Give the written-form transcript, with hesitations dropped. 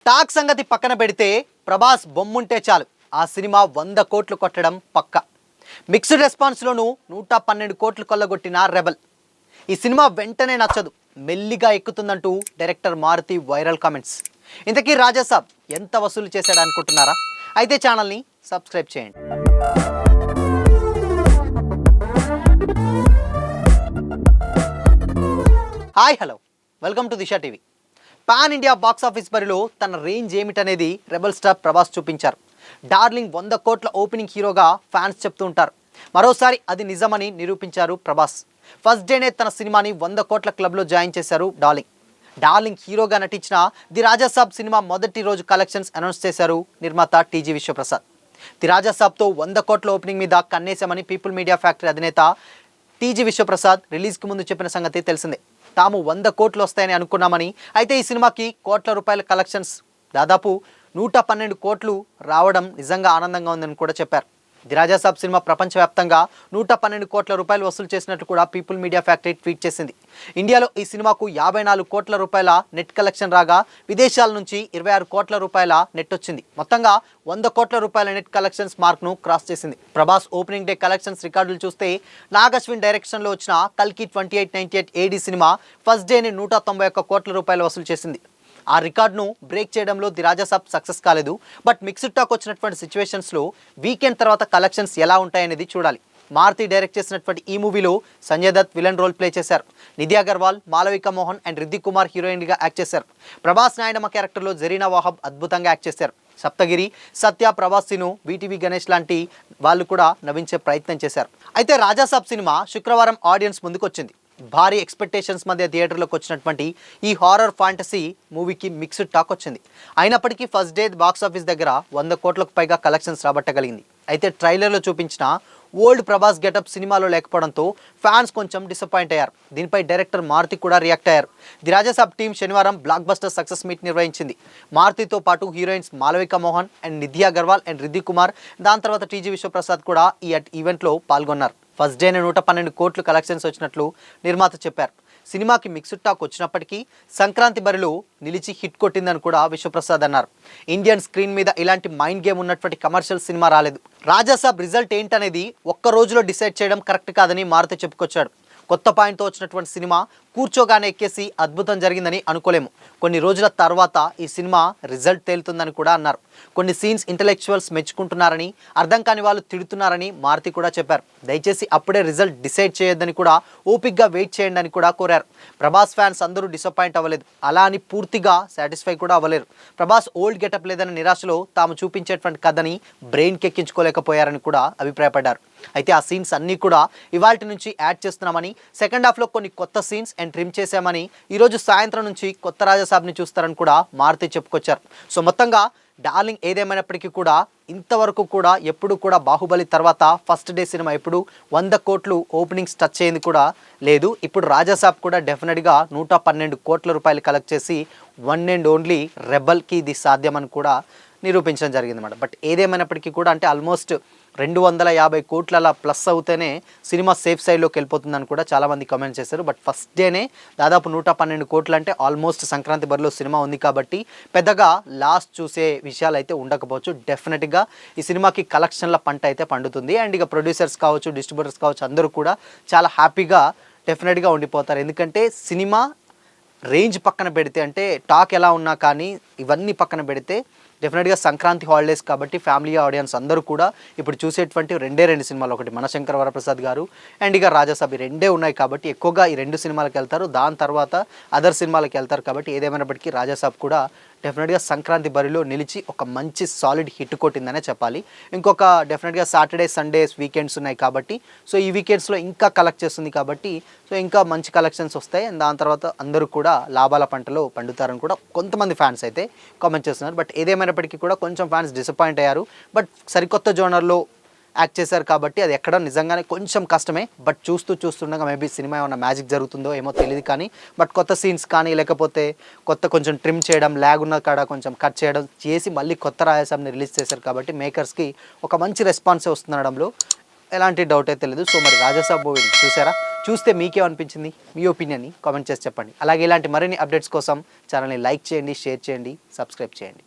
Talk సంగతి పక్కన పెడితే ప్రభాస్ బొమ్ముంటే చాలు ఆ సినిమా 100 కోట్లు కొట్టడం పక్క. మిక్స్డ్ రెస్పాన్స్లోనూ 112 కోట్లు కొల్లగొట్టిన రెబల్. ఈ సినిమా వెంటనే నచ్చదు, మెల్లిగా ఎక్కుతుందంటూ డైరెక్టర్ మారుతి వైరల్ కామెంట్స్. ఇంతకీ రాజాసాబ్ ఎంత వసూలు చేశాడు అనుకుంటున్నారా? అయితే ఛానల్ని సబ్స్క్రైబ్ చేయండి. Hi hello, welcome to Disha TV. Pan India box office బరిలో తన రేంజ్ ఏమిటనేది రెబల్ స్టార్ ప్రభాస్ చూపించారు. డార్లింగ్ 100 కోట్ల ఓపెనింగ్ హీరోగా ఫ్యాన్స్ చెప్తూ ఉంటారు. మరోసారి అది నిజమని నిరూపించారు ప్రభాస్. ఫస్ట్ డేనే తన సినిమాని 100 కోట్ల క్లబ్లో జాయిన్ చేశారు డార్లింగ్ హీరోగా నటించిన ది రాజాసాబ్ సినిమా మొదటి రోజు కలెక్షన్స్ అనౌన్స్ చేశారు నిర్మాత టీజీ విశ్వప్రసాద్. ది రాజాసాబ్తో 100 కోట్ల ఓపెనింగ్ మీద కన్నేశామని పీపుల్ మీడియా ఫ్యాక్టరీ అధినేత టీజీ విశ్వప్రసాద్ రిలీజ్కి ముందు చెప్పిన సంగతి తెలిసిందే. తాము 100 కోట్లు వస్తాయని అనుకున్నామని, అయితే ఈ సినిమాకి కోట్ల రూపాయల కలెక్షన్స్ దాదాపు 112 కోట్లు రావడం నిజంగా ఆనందంగా ఉందని కూడా చెప్పారు. ది రాజాసాబ్ సినిమా ప్రపంచవ్యాప్తంగా 112 కోట్ల రూపాయలు వసూలు చేసినట్లు కూడా పీపుల్ మీడియా ఫ్యాక్టరీ ట్వీట్ చేసింది. ఇండియాలో ఈ సినిమాకు 54 కోట్ల రూపాయల నెట్ కలెక్షన్ రాగా, విదేశాల నుంచి 26 కోట్ల రూపాయల నెట్ వచ్చింది. మొత్తంగా 100 కోట్ల రూపాయల నెట్ కలెక్షన్స్ మార్క్ను క్రాస్ చేసింది. ప్రభాస్ ఓపెనింగ్ డే కలెక్షన్స్ రికార్డులు చూస్తే నాగశ్విన్ డైరెక్షన్లో వచ్చిన కల్కి 2898 ఏడీ సినిమా ఫస్ట్ డేని 191 కోట్ల రూపాయలు వసూలు చేసింది. ఆ రికార్డును బ్రేక్ చేయడంలో ది రాజాసాబ్ సక్సెస్ కాలేదు. బట్ మిక్స్డ్ టాక్ వచ్చినటువంటి సిచ్యువేషన్స్లో వీకెండ్ తర్వాత కలెక్షన్స్ ఎలా ఉంటాయనేది చూడాలి. మారుతి డైరెక్ట్ చేసినటువంటి ఈ మూవీలో Sanjay Dutt villain role play చేశారు. నిధి అగర్వాల్, మాలవిక మోహన్ అండ్ రిద్దిక్ కుమార్ హీరోయిన్గా యాక్ట్ చేశారు. ప్రభాస్ నాయనమ్మ క్యారెక్టర్లో జరీనా వాహబ్ అద్భుతంగా యాక్ట్ చేశారు. సప్తగిరి, సత్య, ప్రభాస్ సిను, వీటీవీ గణేష్ లాంటి వాళ్ళు కూడా నవ్వించే ప్రయత్నం చేశారు. అయితే రాజాసాబ్ సినిమా శుక్రవారం ఆడియన్స్ ముందుకు వచ్చింది. భారీ ఎక్స్పెక్టేషన్స్ మధ్య థియేటర్లోకి వచ్చినటువంటి ఈ హారర్ ఫ్యాంటసీ మూవీకి మిక్స్డ్ టాక్ వచ్చింది. అయినప్పటికీ ఫస్ట్ డే బాక్స్ ఆఫీస్ దగ్గర 100 కోట్లకు పైగా కలెక్షన్స్ రాబట్టగలిగింది. అయితే ట్రైలర్లో చూపించిన ఓల్డ్ ప్రభాస్ గెటప్ సినిమాలో లేకపోవడంతో ఫ్యాన్స్ కొంచెం డిసప్పాయింట్ అయ్యారు. దీనిపై డైరెక్టర్ మారుతి కూడా రియాక్ట్ అయ్యారు. ది రాజాసాబ్ టీం శనివారం బ్లాక్ బస్టర్ సక్సెస్ మీట్ నిర్వహించింది. మారుతితో పాటు heroines Malavika Mohan and Nidhi Agarwal and Riddhi Kumar, దాని తర్వాత టీజీ విశ్వప్రసాద్ కూడా ఈ ఈవెంట్లో పాల్గొన్నారు. ఫస్ట్ డేనే 112 కోట్లు కలెక్షన్స్ వచ్చినట్లు నిర్మాత చెప్పారు. సినిమాకి మిక్స్డ్ టాక్ వచ్చినప్పటికీ సంక్రాంతి బరిలో నిలిచి హిట్ కొట్టిందని కూడా విశ్వప్రసాద్ అన్నారు. ఇండియన్ స్క్రీన్ మీద ఇలాంటి మైండ్ గేమ్ ఉన్నటువంటి కమర్షియల్ సినిమా రాలేదు. రాజాసాబ్ రిజల్ట్ ఏంటనేది ఒక్క రోజులో డిసైడ్ చేయడం కరెక్ట్ కాదని మారుతి చెప్పుకొచ్చాడు. కొత్త పాయింట్తో వచ్చినటువంటి సినిమా కూర్చోగానే ఎక్కేసి అద్భుతం జరిగిందని అనుకోలేము. కొన్ని రోజుల తర్వాత ఈ సినిమా రిజల్ట్ తేలుతుందని కూడా అన్నారు. కొన్ని సీన్స్ ఇంటలెక్చువల్స్ మెచ్చుకుంటున్నారని, అర్థం కాని వాళ్ళు తిడుతున్నారని మారుతి కూడా చెప్పారు. దయచేసి అప్పుడే రిజల్ట్ డిసైడ్ చేయొద్దని కూడా ఓపిక్గా వెయిట్ చేయండి అని కూడా కోరారు. ప్రభాస్ ఫ్యాన్స్ అందరూ డిసప్పాయింట్ అవ్వలేదు, అలా అని పూర్తిగా సాటిస్ఫై కూడా అవ్వలేరు. ప్రభాస్ ఓల్డ్ గెటప్ లేదన్న నిరాశలో తాము చూపించేటువంటి కథని బ్రెయిన్కి ఎక్కించుకోలేకపోయారని కూడా అభిప్రాయపడ్డారు. అయితే ఆ సీన్స్ అన్నీ కూడా ఇవాల్టి నుంచి యాడ్ చేస్తున్నామని, సెకండ్ హాఫ్లో కొన్ని కొత్త సీన్స్ అండ్ ట్రిమ్ చేశామని, ఈరోజు సాయంత్రం నుంచి కొత్త రాజాసాబ్ని చూస్తారని కూడా మారుతి చెప్పుకొచ్చారు. సో మొత్తంగా డార్లింగ్ ఏదేమైనప్పటికీ కూడా ఇంతవరకు కూడా ఎప్పుడు కూడా బాహుబలి తర్వాత ఫస్ట్ డే సినిమా ఎప్పుడు 100 కోట్లు ఓపెనింగ్స్ టచ్ అయ్యింది కూడా లేదు. ఇప్పుడు రాజాసాబ్ కూడా డెఫినెట్గా 112 కోట్ల రూపాయలు కలెక్ట్ చేసి వన్ అండ్ ఓన్లీ రెబల్కి ఇది సాధ్యమని కూడా నిరూపించడం జరిగిందన్నమాట. బట్ ఏదేమైనప్పటికీ కూడా అంటే ఆల్మోస్ట్ 250 కోట్ల ప్లస్ అవుతేనే సినిమా సేఫ్ సైడ్లోకి వెళ్ళిపోతుందని కూడా చాలామంది కామెంట్ చేశారు. బట్ ఫస్ట్ డేనే దాదాపు 112 కోట్లు అంటే ఆల్మోస్ట్ సంక్రాంతి బరిలో సినిమా ఉంది కాబట్టి పెద్దగా లాస్ చూసే విషయాలు అయితే ఉండకపోవచ్చు. డెఫినెట్గా ఈ సినిమాకి కలెక్షన్ల పంట అయితే పండుతుంది. అండ్ ఇక ప్రొడ్యూసర్స్ కావచ్చు, డిస్ట్రిబ్యూటర్స్ కావచ్చు, అందరూ కూడా చాలా హ్యాపీగా డెఫినెట్గా ఉండిపోతారు. ఎందుకంటే సినిమా రేంజ్ పక్కన పెడితే, అంటే టాక్ ఎలా ఉన్నా కానీ ఇవన్నీ పక్కన పెడితే డెఫినెట్గా సంక్రాంతి హాలిడేస్ కాబట్టి ఫ్యామిలీ ఆడియన్స్ అందరూ కూడా ఇప్పుడు చూసేటువంటి రెండే సినిమాలు, ఒకటి మనశంకర వరప్రసాద్ గారు అండ్ ఇక రాజాసాబ్, రెండే ఉన్నాయి కాబట్టి ఎక్కువగా ఈ 2 సినిమాలకు వెళ్తారు. దాని తర్వాత అదర్ సినిమాలకు వెళ్తారు. కాబట్టి ఏదేమైనప్పటికీ రాజాసాబ్ కూడా డెఫినెట్గా సంక్రాంతి బరిలో నిలిచి ఒక మంచి సాలిడ్ హిట్ కొట్టిందనే చెప్పాలి. ఇంకొక డెఫినెట్గా సాటర్డే, సండేస్, వీకెండ్స్ ఉన్నాయి కాబట్టి సో ఈ వీకెండ్స్లో ఇంకా కలెక్ట్ చేస్తుంది కాబట్టి సో ఇంకా మంచి కలెక్షన్స్ వస్తాయి. అండ్ దాని తర్వాత అందరూ కూడా లాభాల పంటలో పండుతారని కూడా కొంతమంది ఫ్యాన్స్ అయితే కామెంట్ చేస్తున్నారు. బట్ ఏదేమైనప్పటికీ కూడా కొంచెం ఫ్యాన్స్ డిసప్పాయింట్ అయ్యారు. బట్ సరికొత్త జోనర్లో యాక్ట్ చేశారు కాబట్టి అది ఎక్కడ నిజంగానే కొంచెం కష్టమే. బట్ చూస్తుండగా మేబీ సినిమా ఏమైనా మ్యాజిక్ జరుగుతుందో ఏమో తెలియదు కానీ బట్ కొత్త సీన్స్ కానీ లేకపోతే కొంచెం ట్రిమ్ చేయడం, ల్యాగ్ ఉన్న కాడ కొంచెం కట్ చేయడం చేసి మళ్ళీ కొత్త రాజాసాబ్ని రిలీజ్ చేశారు కాబట్టి మేకర్స్కి ఒక మంచి రెస్పాన్సే వస్తుండడంలో ఎలాంటి డౌట్ అయితే లేదు. సో మరి రాజాసాబ్ మూవీ చూసారా? చూస్తే మీకేమనిపించింది? మీ ఒపీనియన్ని కామెంట్ చేసి చెప్పండి. అలాగే ఇలాంటి మరిన్ని అప్డేట్స్ కోసం ఛానల్ని లైక్ చేయండి, షేర్ చేయండి, సబ్స్క్రైబ్ చేయండి.